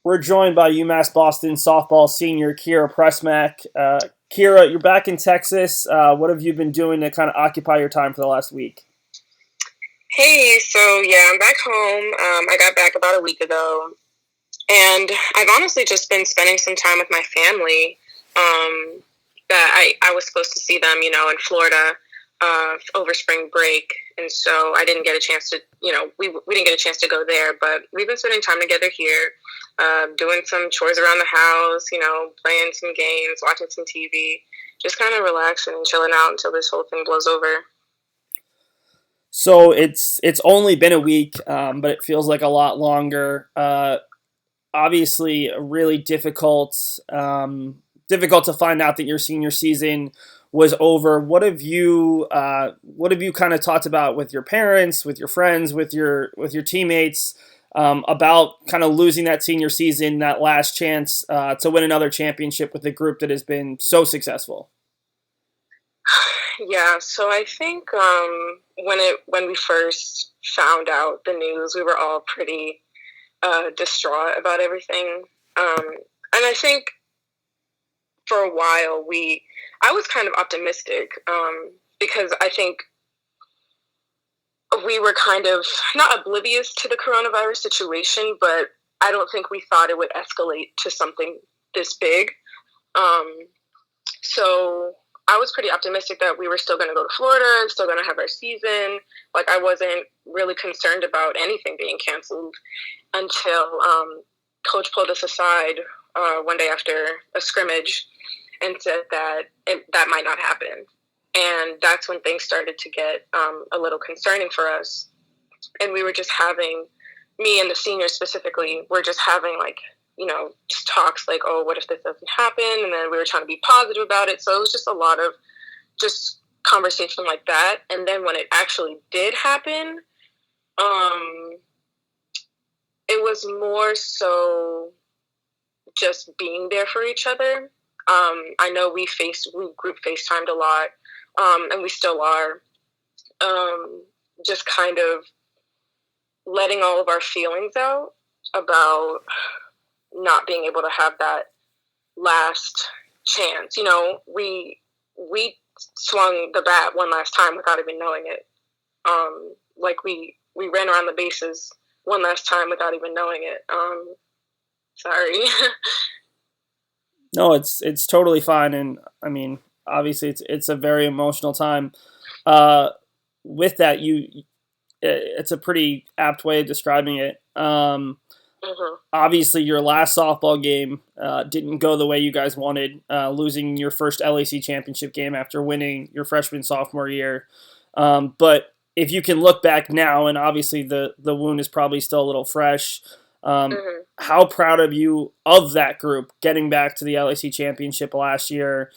We're joined by UMass Boston softball senior Kiera Prusmack. Kiera, you're back in Texas. What have you been doing to kind of occupy your time for the last week? Hey, so yeah, I'm back home. I got back about a week ago, and I've honestly just been spending some time with my family. That I was supposed to see them, in Florida over spring break, and so I didn't get a chance to, we didn't get a chance to go there, but we've been spending time together here, doing some chores around the house, playing some games, watching some TV, just kind of relaxing and chilling out until this whole thing blows over. So it's only been a week, but it feels like a lot longer. Obviously, really difficult to find out that your senior season was over. What have you kind of talked about with your parents, with your friends, with your teammates about kind of losing that senior season, that last chance to win another championship with a group that has been so successful? Yeah, so I think when we first found out the news, we were all pretty distraught about everything, and I think for a while I was kind of optimistic because I think we were kind of not oblivious to the coronavirus situation, but I don't think we thought it would escalate to something this big. Um, so I was pretty optimistic that we were still going to go to Florida, still going to have our season. Like, I wasn't really concerned about anything being canceled until Coach pulled us aside one day after a scrimmage and said that that might not happen. And that's when things started to get a little concerning for us. And we were just having, me and the seniors specifically, we're just having just talks like, oh, what if this doesn't happen? And then we were trying to be positive about it. So it was just a lot of just conversation like that. And then when it actually did happen, it was more so just being there for each other. I know we group FaceTimed a lot, and we still are. Just kind of letting all of our feelings out about not being able to have that last chance. We swung the bat one last time without even knowing it. We ran around the bases one last time without even knowing it. Sorry. No, it's totally fine, and I mean, obviously, it's a very emotional time. With that, it's a pretty apt way of describing it. Obviously, your last softball game didn't go the way you guys wanted, losing your first LAC championship game after winning your freshman sophomore year. But if you can look back now, and obviously the wound is probably still a little fresh, how proud of you of that group getting back to the LAC championship last year,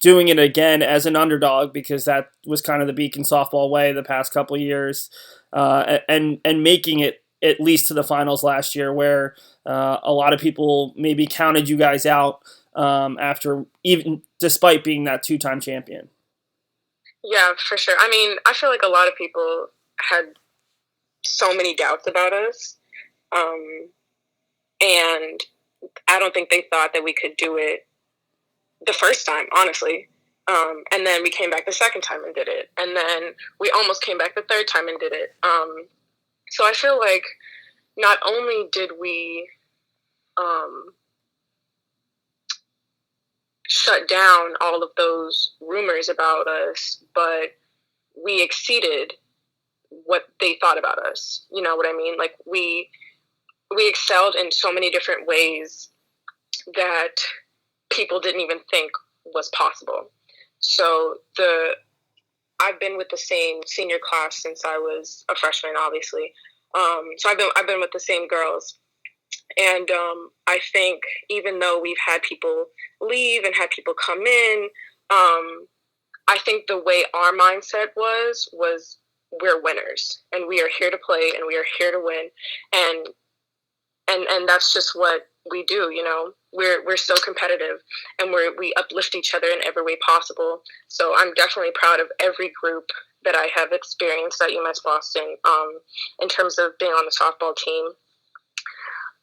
doing it again as an underdog because that was kind of the Beacon softball way the past couple of years, and making it at least to the finals last year, where a lot of people maybe counted you guys out after, even despite being that two-time champion. Yeah, for sure. I mean, I feel like a lot of people had so many doubts about us. And I don't think they thought that we could do it the first time, honestly. And then we came back the second time and did it. And then we almost came back the third time and did it. So I feel like not only did we shut down all of those rumors about us, but we exceeded what they thought about us. You know what I mean? Like, we excelled in so many different ways that people didn't even think was possible. So I've been with the same senior class since I was a freshman, obviously. So I've been with the same girls, and I think even though we've had people leave and had people come in, I think the way our mindset was we're winners and we are here to play and we are here to win, and that's just what we do. We're so competitive, and we uplift each other in every way possible. So I'm definitely proud of every group that I have experienced at UMass Boston in terms of being on the softball team.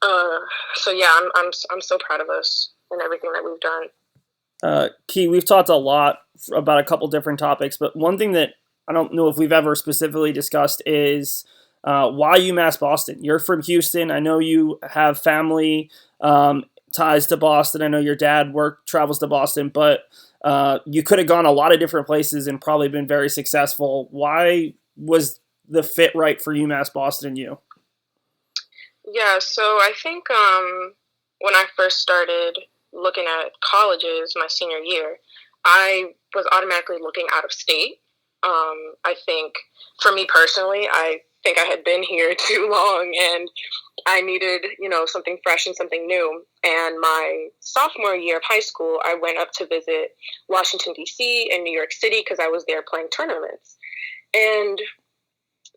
Uh, so yeah, I'm so proud of us and everything that we've done. Key, we've talked a lot about a couple different topics, but one thing that I don't know if we've ever specifically discussed is why UMass Boston. You're from Houston. I know you have family ties to Boston. I know your dad travels to Boston, but you could have gone a lot of different places and probably been very successful. Why was the fit right for UMass Boston and you? Yeah, so I think when I first started looking at colleges my senior year, I was automatically looking out of state. I think for me personally, I think I had been here too long and I needed, something fresh and something new. And my sophomore year of high school, I went up to visit Washington, D.C. and New York City because I was there playing tournaments. And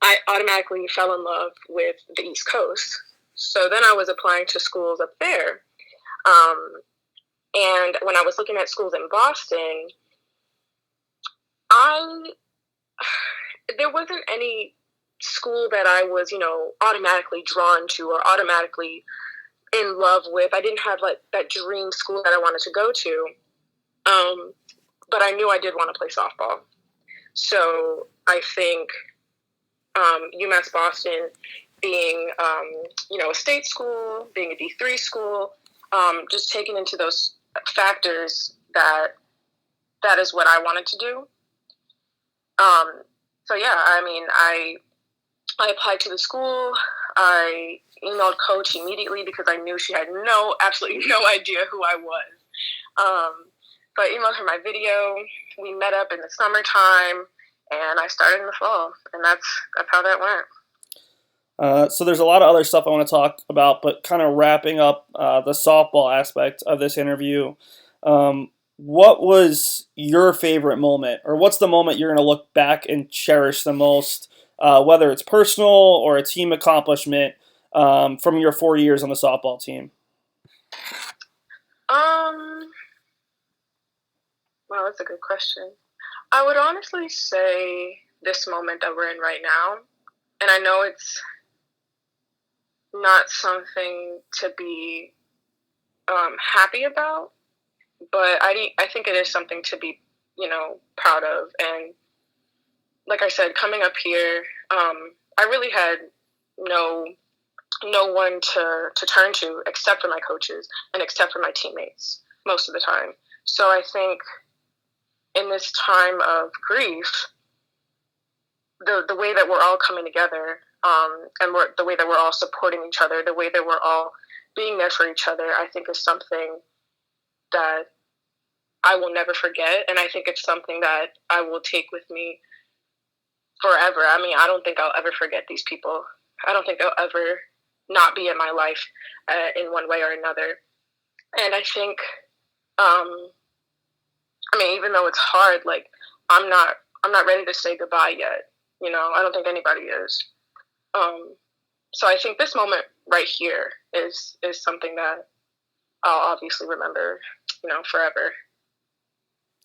I automatically fell in love with the East Coast. So then I was applying to schools up there. And when I was looking at schools in Boston, I there wasn't any school that I was, automatically drawn to or automatically in love with. I didn't have like that dream school that I wanted to go to. But I knew I did want to play softball. So I think UMass Boston being, a state school, being a D3 school, just taking into those factors that is what I wanted to do. So yeah, I mean, I applied to the school. I emailed coach immediately because I knew she had absolutely no idea who I was. So I emailed her my video. We met up in the summertime, and I started in the fall, and that's how that went. So there's a lot of other stuff I want to talk about, but kind of wrapping up the softball aspect of this interview. What was your favorite moment, or what's the moment you're going to look back and cherish the most, whether it's personal or a team accomplishment from your 4 years on the softball team? Well, that's a good question. I would honestly say this moment that we're in right now, and I know it's not something to be happy about, but I think it is something to be, proud of. And like I said, coming up here, I really had no one to turn to except for my coaches and except for my teammates most of the time. So I think in this time of grief, the way that we're all coming together, and the way that we're all supporting each other, the way that we're all being there for each other, I think is something that I will never forget. And I think it's something that I will take with me forever. I mean, I don't think I'll ever forget these people. I don't think they'll ever not be in my life in one way or another. And I think, even though it's hard, like I'm not ready to say goodbye yet. I don't think anybody is. So I think this moment right here is something that I'll obviously remember, forever.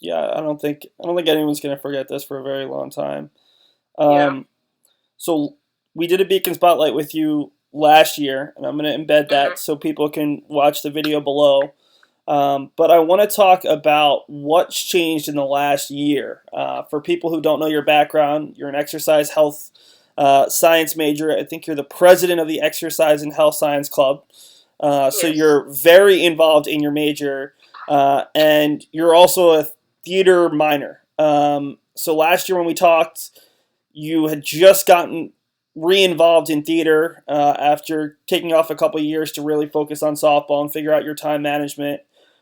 Yeah, I don't think anyone's going to forget this for a very long time. Yeah. So we did a Beacon Spotlight with you last year, and I'm going to embed that Mm-hmm. so people can watch the video below. But I want to talk about what's changed in the last year. For people who don't know your background, you're an exercise health science major. I think you're the president of the Exercise and Health Science Club. So Yes. you're very involved in your major, and you're also a theater minor. So last year when we talked, you had just gotten re-involved in theater after taking off a couple of years to really focus on softball and figure out your time management.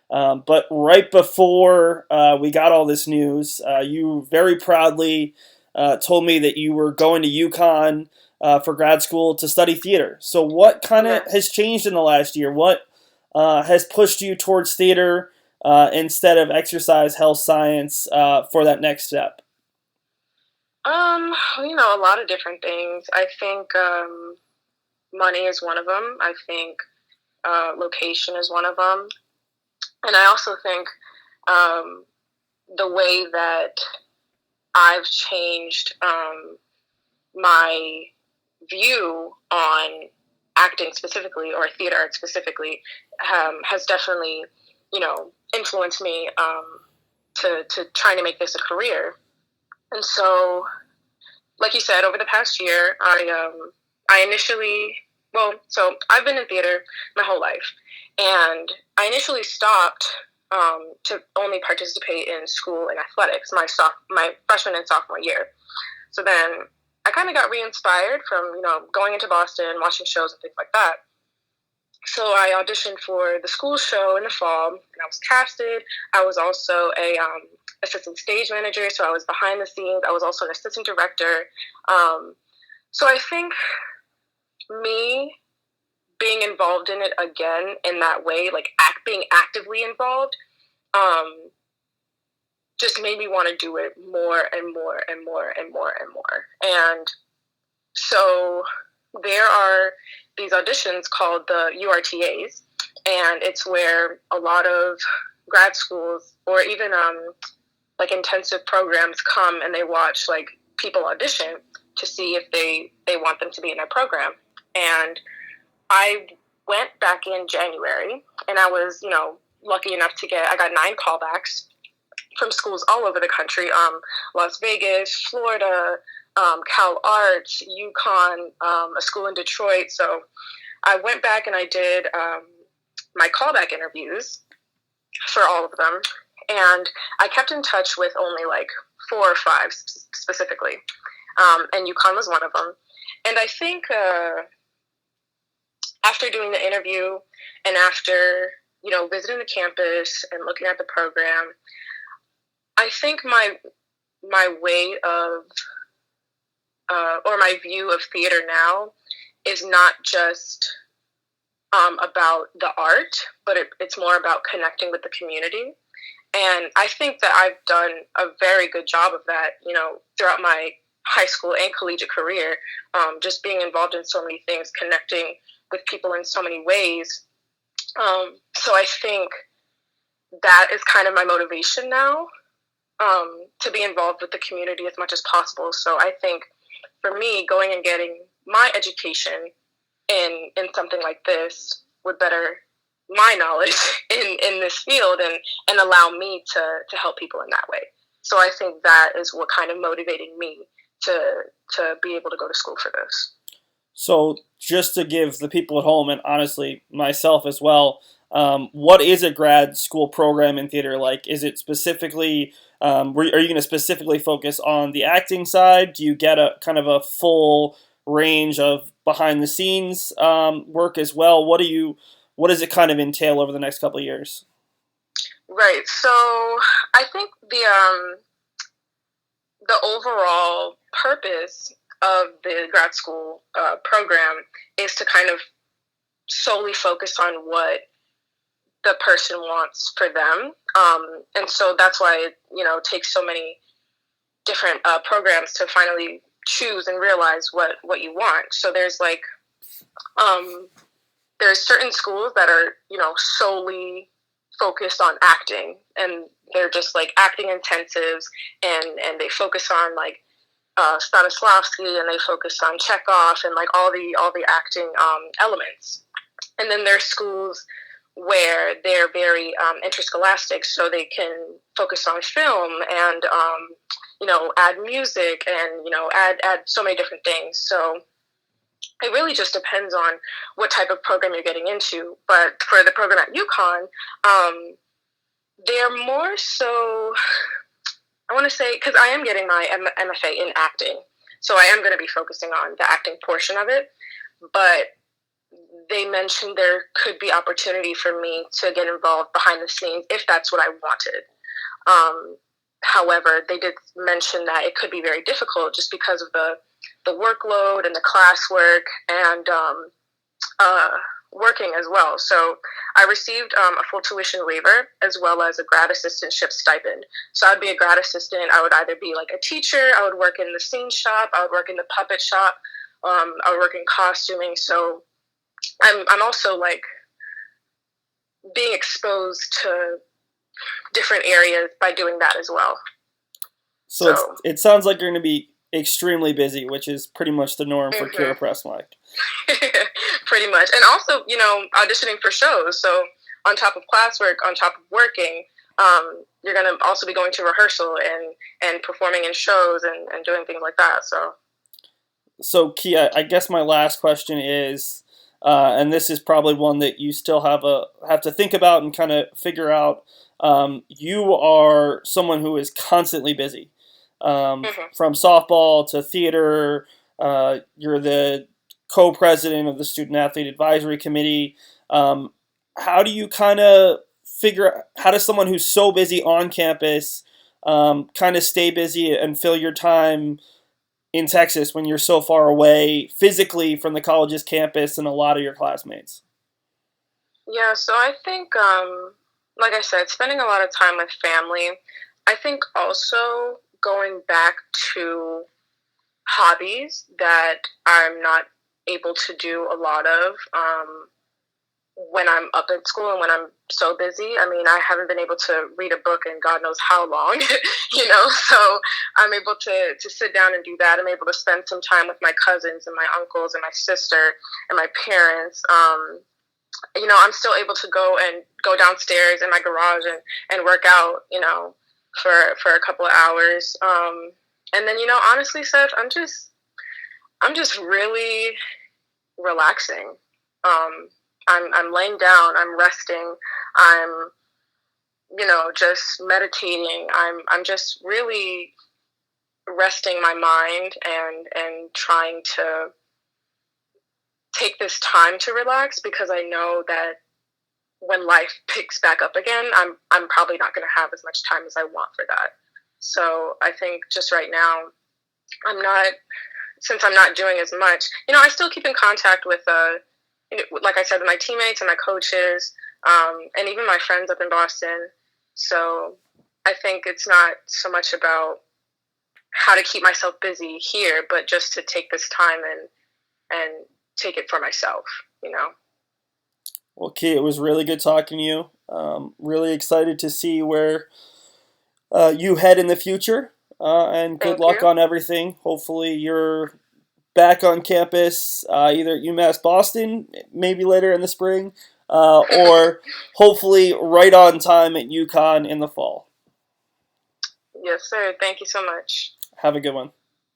But right before we got all this news, you very proudly told me that you were going to UConn for grad school to study theater. So what kind of has changed in the last year? What has pushed you towards theater instead of exercise health science for that next step? A lot of different things. I think money is one of them. I think location is one of them. And I also think the way that I've changed my view on acting specifically or theater art specifically has definitely, influenced me to trying to make this a career. And so, like you said, over the past year, I initially, so I've been in theater my whole life, and I initially stopped to only participate in school and athletics my freshman and sophomore year. So then I kind of got re-inspired from, going into Boston, watching shows and things like that. So I auditioned for the school show in the fall, and I was casted. I was also a assistant stage manager, so I was behind the scenes. I was also an assistant director. So I think me being involved in it again in that way, like being actively involved, just made me want to do it more and more and more and more and more. And so there are these auditions called the URTAs, and it's where a lot of grad schools or even like intensive programs come and they watch like people audition to see if they want them to be in their program. And I went back in January, and I was, lucky enough I got 9 callbacks from schools all over the country, Las Vegas, Florida, Cal Arts, UConn, a school in Detroit. So I went back and I did my callback interviews for all of them. And I kept in touch with only like 4 or 5 specifically. And UConn was one of them. And I think after doing the interview and after, visiting the campus and looking at the program, I think my way of or my view of theater now is not just about the art, but it's more about connecting with the community. And I think that I've done a very good job of that, throughout my high school and collegiate career, just being involved in so many things, connecting with people in so many ways. So I think that is kind of my motivation now, to be involved with the community as much as possible. So I think for me, going and getting my education in something like this would better my knowledge in this field and allow me to help people in that way. So I think that is what kind of motivated me to be able to go to school for this. So just to give the people at home, and honestly myself as well, what is a grad school program in theater like? Is it specifically, are you going to specifically focus on the acting side? Do you get a kind of a full range of behind the scenes work as well? What does it kind of entail over the next couple of years? Right. So I think the overall purpose of the grad school program is to kind of solely focus on what the person wants for them. And so that's why it takes so many different programs to finally choose and realize what you want. So there's like there's certain schools that are solely focused on acting, and they're just like acting intensives, and they focus on like Stanislavski, and they focus on Chekhov and like all the acting elements. And then there's schools where they're very interscholastic, so they can focus on film and add music and add so many different things. So it really just depends on what type of program you're getting into. But for the program at UConn, they're more so, I want to say, because I am getting my MFA in acting, so I am going to be focusing on the acting portion of it. But they mentioned there could be opportunity for me to get involved behind the scenes if that's what I wanted. However, they did mention that it could be very difficult just because of the workload and the classwork and working as well. So I received a full tuition waiver as well as a grad assistantship stipend. So I'd be a grad assistant. I would either be like a teacher, I would work in the scene shop, I would work in the puppet shop, I would work in costuming. So I'm also like being exposed to different areas by doing that as well. So it sounds like you're going to be extremely busy, which is pretty much the norm for Kiera Prusmack. Pretty much. And also, auditioning for shows. So on top of classwork, on top of working, you're going to also be going to rehearsal and performing in shows and doing things like that. So, Kia, I guess my last question is, and this is probably one that you still have to think about and kind of figure out. You are someone who is constantly busy, from softball to theater. You're the co-president of the Student Athlete Advisory Committee. How do you kind of how does someone who's so busy on campus kind of stay busy and fill your time in Texas when you're so far away physically from the college's campus and a lot of your classmates? Yeah, so I think, like I said, spending a lot of time with family. I think also going back to hobbies that I'm not able to do a lot of when I'm up at school and when I'm so busy. I mean, I haven't been able to read a book in God knows how long, so I'm able to sit down and do that. I'm able to spend some time with my cousins and my uncles and my sister and my parents. I'm still able to go downstairs in my garage and work out, for a couple of hours. And then, honestly, Seth, I'm just really relaxing. I'm laying down, I'm resting, I'm, just meditating. I'm just really resting my mind and trying to take this time to relax, because I know that when life picks back up again, I'm probably not going to have as much time as I want for that. So I think just right now, since I'm not doing as much, I still keep in contact with, like I said, with my teammates and my coaches, and even my friends up in Boston. So I think it's not so much about how to keep myself busy here, but just to take this time and take it for myself. Well, Kate, it was really good talking to you. Really excited to see where you head in the future, and good Thank luck you. on everything. Hopefully, you're back on campus, either at UMass Boston, maybe later in the spring, or hopefully right on time at UConn in the fall. Yes, sir. Thank you so much. Have a good one.